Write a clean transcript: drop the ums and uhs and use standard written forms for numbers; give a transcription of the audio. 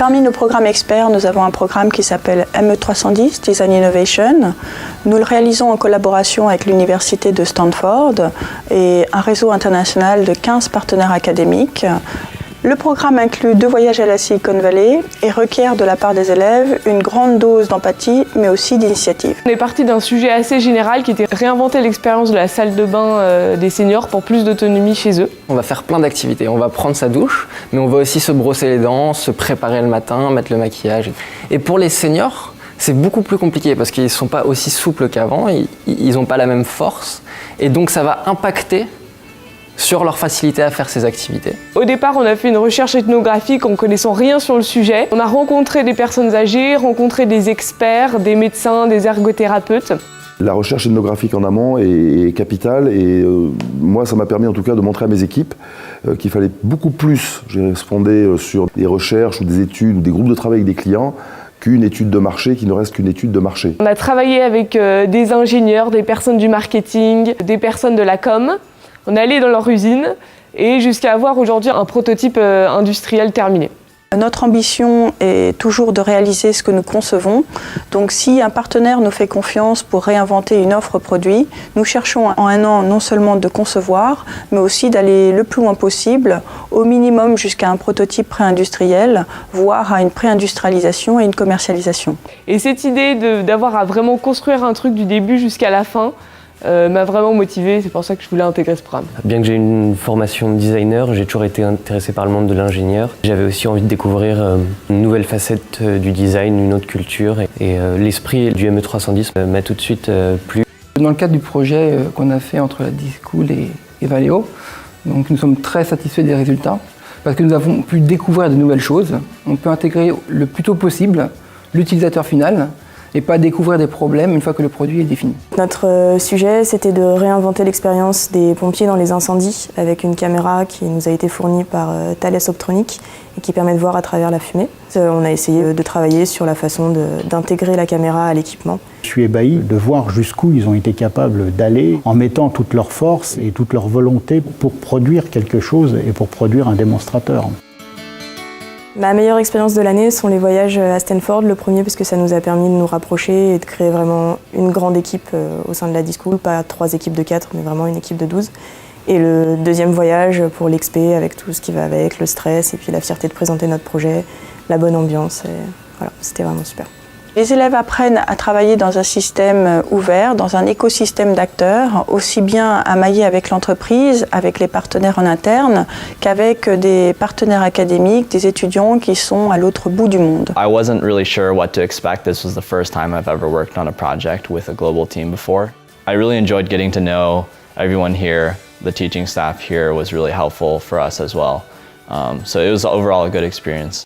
Parmi nos programmes experts, nous avons un programme qui s'appelle ME310, Design Innovation. Nous le réalisons en collaboration avec l'Université de Stanford et un réseau international de 15 partenaires académiques. Le programme inclut 2 voyages à la Silicon Valley et requiert de la part des élèves une grande dose d'empathie, mais aussi d'initiative. On est parti d'un sujet assez général qui était réinventer l'expérience de la salle de bain des seniors pour plus d'autonomie chez eux. On va faire plein d'activités. On va prendre sa douche, mais on va aussi se brosser les dents, se préparer le matin, mettre le maquillage. Et pour les seniors, c'est beaucoup plus compliqué parce qu'ils ne sont pas aussi souples qu'avant, ils n'ont pas la même force. Et donc ça va impacter sur leur facilité à faire ces activités. Au départ, on a fait une recherche ethnographique en connaissant rien sur le sujet. On a rencontré des personnes âgées, rencontré des experts, des médecins, des ergothérapeutes. La recherche ethnographique en amont est capitale et moi ça m'a permis en tout cas de montrer à mes équipes qu'il fallait beaucoup plus, je répondais sur des recherches ou des études ou des groupes de travail avec des clients qu'une étude de marché qui ne reste qu'une étude de marché. On a travaillé avec des ingénieurs, des personnes du marketing, des personnes de la com. On est allé dans leur usine et jusqu'à avoir aujourd'hui un prototype industriel terminé. Notre ambition est toujours de réaliser ce que nous concevons. Donc si un partenaire nous fait confiance pour réinventer une offre produit, nous cherchons en un an non seulement de concevoir, mais aussi d'aller le plus loin possible, au minimum jusqu'à un prototype pré-industriel, voire à une pré-industrialisation et une commercialisation. Et cette idée d'avoir à vraiment construire un truc du début jusqu'à la fin, m'a vraiment motivé, c'est pour ça que je voulais intégrer ce programme. Bien que j'ai une formation de designer, j'ai toujours été intéressé par le monde de l'ingénieur. J'avais aussi envie de découvrir une nouvelle facette du design, une autre culture et l'esprit du ME310 m'a tout de suite plu. Dans le cadre du projet qu'on a fait entre la D-School et Valeo, donc nous sommes très satisfaits des résultats parce que nous avons pu découvrir de nouvelles choses. On peut intégrer le plus tôt possible l'utilisateur final et pas découvrir des problèmes une fois que le produit est défini. Notre sujet, c'était de réinventer l'expérience des pompiers dans les incendies avec une caméra qui nous a été fournie par Thales Optronics et qui permet de voir à travers la fumée. On a essayé de travailler sur la façon d'intégrer la caméra à l'équipement. Je suis ébahi de voir jusqu'où ils ont été capables d'aller en mettant toute leur force et toute leur volonté pour produire quelque chose et pour produire un démonstrateur. Ma meilleure expérience de l'année sont les voyages à Stanford. Le premier parce que ça nous a permis de nous rapprocher et de créer vraiment une grande équipe au sein de la D-School, pas 3 équipes de 4, mais vraiment une équipe de 12. Et le deuxième voyage pour l'Expé avec tout ce qui va avec, le stress et puis la fierté de présenter notre projet, la bonne ambiance. Et voilà, c'était vraiment super. Les élèves apprennent à travailler dans un système ouvert, dans un écosystème d'acteurs, aussi bien à mailler avec l'entreprise, avec les partenaires en interne, qu'avec des partenaires académiques, des étudiants qui sont à l'autre bout du monde. I wasn't really sure what to expect. This was the first time I've ever worked on a project with a global team before. I really enjoyed getting to know everyone here. The teaching staff here was really helpful for us as well. So it was overall a good experience.